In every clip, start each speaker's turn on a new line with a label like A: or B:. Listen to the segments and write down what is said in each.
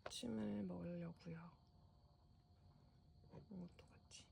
A: 아침을 먹으려고요. 이것도 같이.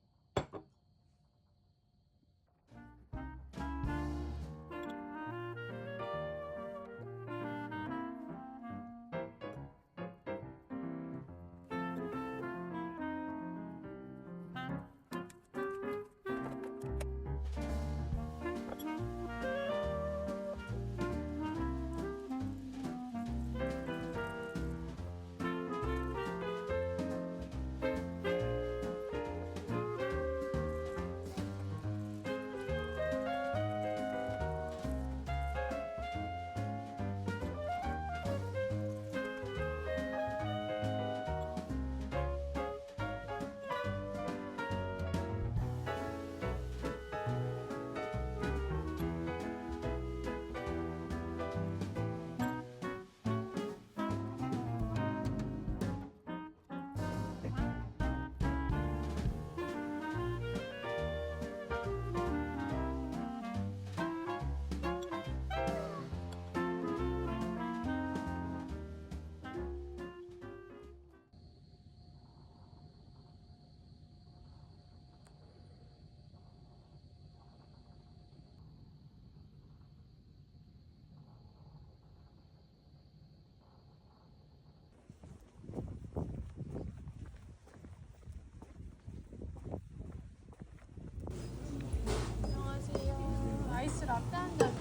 A: 안녕하세요. 아이스 라떼 한 잔.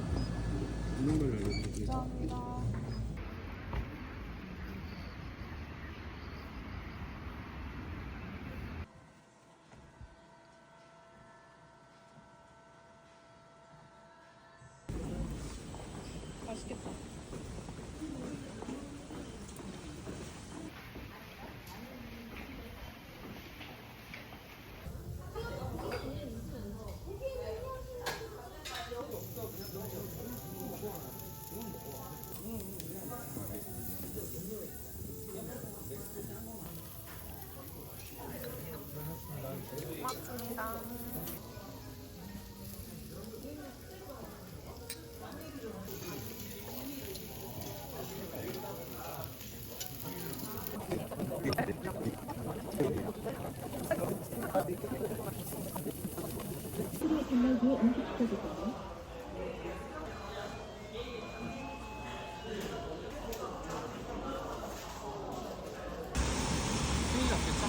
B: 있는 걸로 알려드릴게요.
A: 감사합니다. 맛있겠다. 고맙습니다.
C: 전날기에 응급시켜주세요.
B: 큰일 났겠다.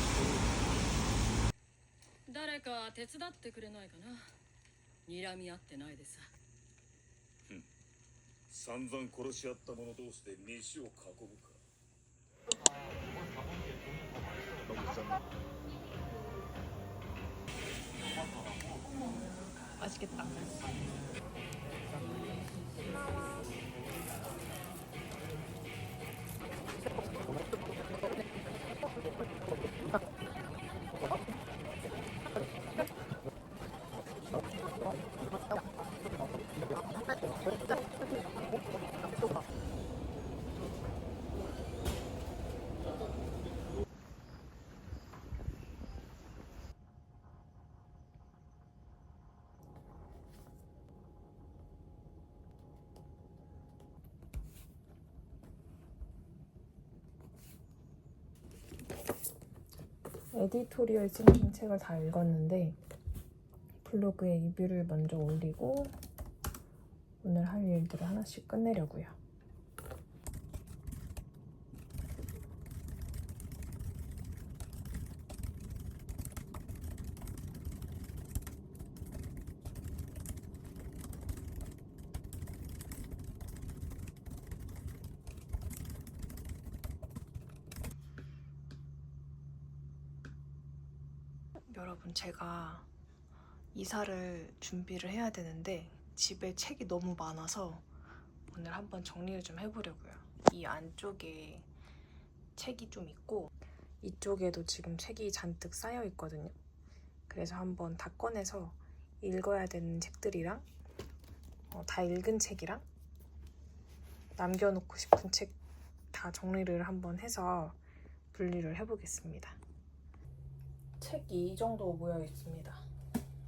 D: 誰か手伝ってくれないかな。睨み合ってないでさ。
E: 散々殺し合った者同士で飯を囲むか。
A: 맛있겠다. 에디토리얼 쓰는 책을 다 읽었는데 블로그에 리뷰를 먼저 올리고 오늘 할 일들을 하나씩 끝내려고요. 여러분, 제가 이사를 준비를 해야 되는데 집에 책이 너무 많아서 오늘 한번 정리를 좀 해보려고요. 이 안쪽에 책이 좀 있고 이쪽에도 지금 책이 잔뜩 쌓여 있거든요. 그래서 한번 다 꺼내서 읽어야 되는 책들이랑 다 읽은 책이랑 남겨놓고 싶은 책 다 정리를 한번 해서 분리를 해보겠습니다. 책이 이 정도 모여 있습니다.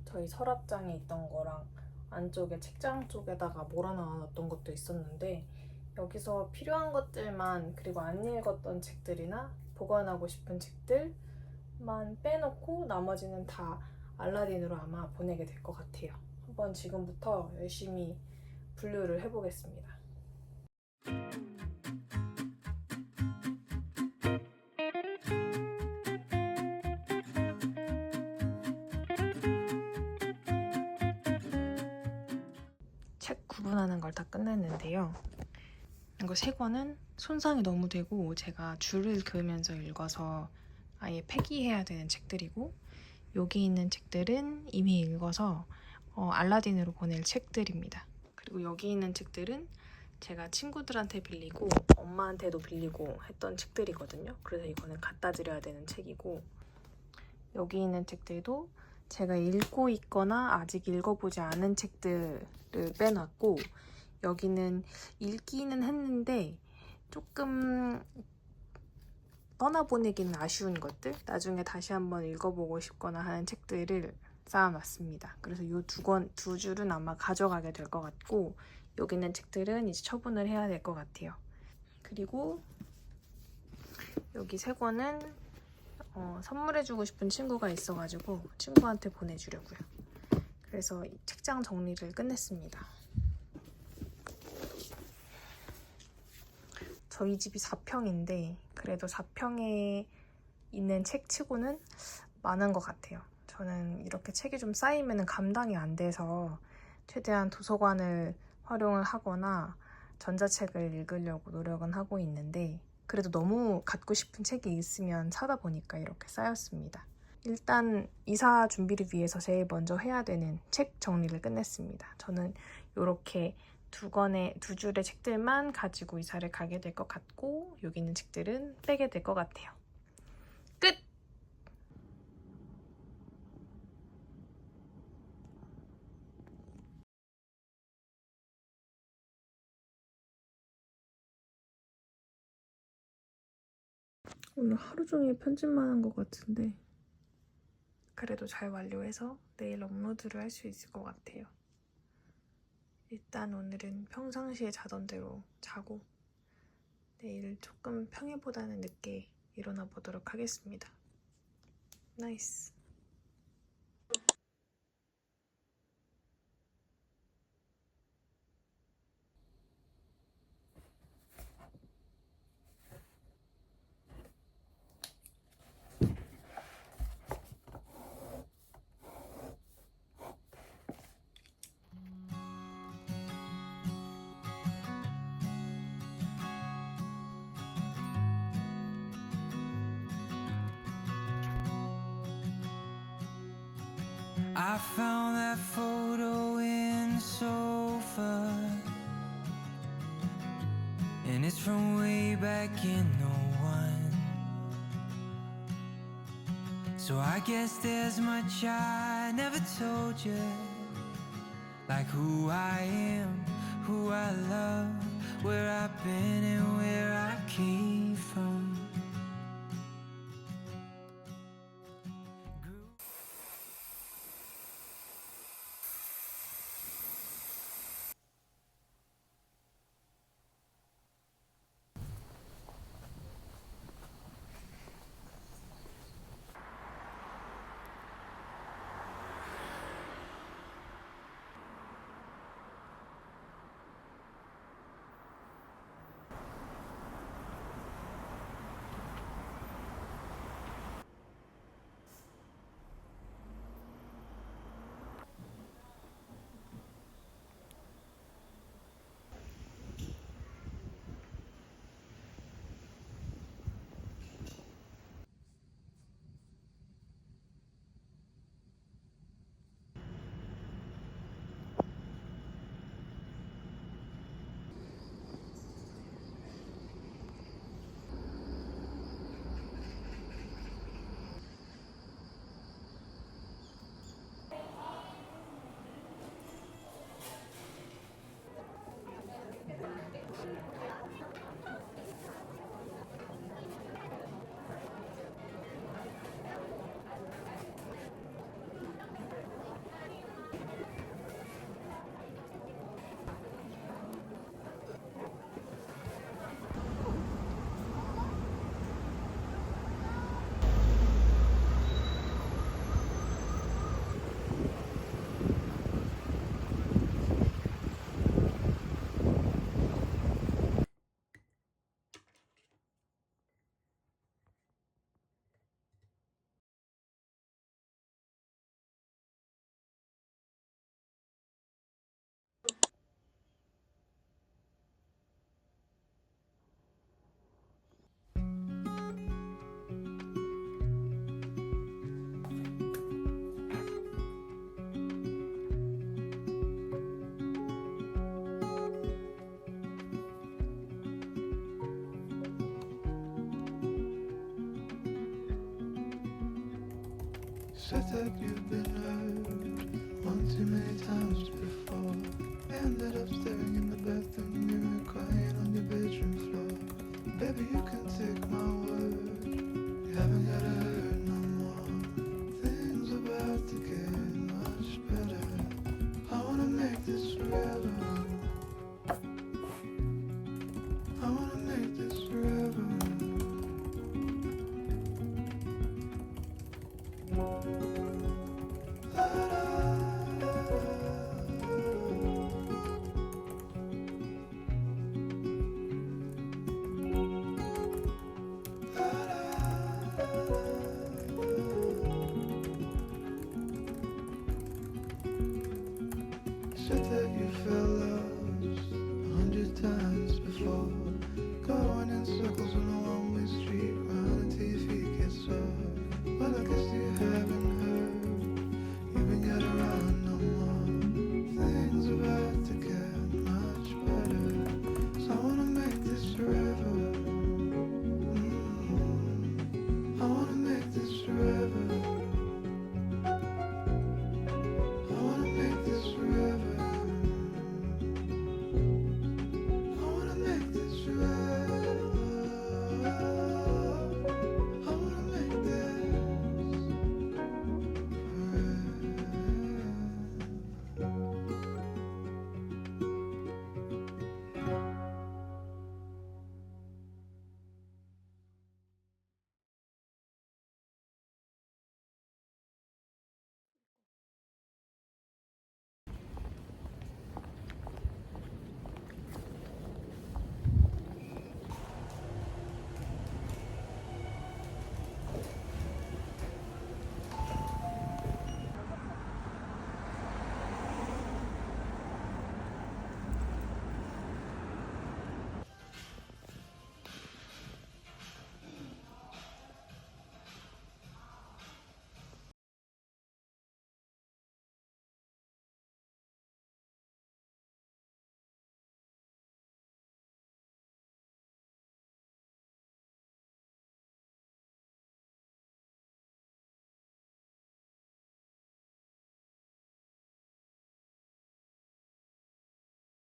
A: 저희 서랍장에 있던 거랑 안쪽에 책장 쪽에다가 몰아넣었던 것도 있었는데 여기서 필요한 것들만, 그리고 안 읽었던 책들이나 보관하고 싶은 책들만 빼놓고 나머지는 다 알라딘으로 아마 보내게 될 것 같아요. 한번 지금부터 열심히 분류를 해보겠습니다. 책 구분하는 걸 다 끝냈는데요. 이거 3권은 손상이 너무 되고 제가 줄을 그으면서 읽어서 아예 폐기해야 되는 책들이고, 여기 있는 책들은 이미 읽어서 알라딘으로 보낼 책들입니다. 그리고 여기 있는 책들은 제가 친구들한테 빌리고 엄마한테도 빌리고 했던 책들이거든요. 그래서 이거는 갖다 드려야 되는 책이고, 여기 있는 책들도 제가 읽고 있거나 아직 읽어보지 않은 책들을 빼놨고, 여기는 읽기는 했는데 조금 떠나보내기는 아쉬운 것들, 나중에 다시 한번 읽어보고 싶거나 하는 책들을 쌓아놨습니다. 그래서 이 두 줄은 아마 가져가게 될 것 같고, 여기 있는 책들은 이제 처분을 해야 될 것 같아요. 그리고 여기 3권은 선물해주고 싶은 친구가 있어가지고 친구한테 보내주려고요. 그래서 이 책장 정리를 끝냈습니다. 저희 집이 4평인데 그래도 4평에 있는 책 치고는 많은 것 같아요. 저는 이렇게 책이 좀 쌓이면 감당이 안 돼서 최대한 도서관을 활용을 하거나 전자책을 읽으려고 노력은 하고 있는데, 그래도 너무 갖고 싶은 책이 있으면 사다 보니까 이렇게 쌓였습니다. 일단 이사 준비를 위해서 제일 먼저 해야 되는 책 정리를 끝냈습니다. 저는 이렇게 두 줄의 책들만 가지고 이사를 가게 될 것 같고, 여기 있는 책들은 빼게 될 것 같아요. 끝! 오늘 하루 종일 편집만 한 것 같은데 그래도 잘 완료해서 내일 업로드를 할 수 있을 것 같아요. 일단 오늘은 평상시에 자던 대로 자고 내일 조금 평일보다는 늦게 일어나 보도록 하겠습니다. 나이스.
F: I found that photo in the sofa, and it's from way back in '01. So I guess there's much I never told you, like who I am, who I love, where I've been and where I came from. said that you've been hurt one too many times before. Ended up staring in the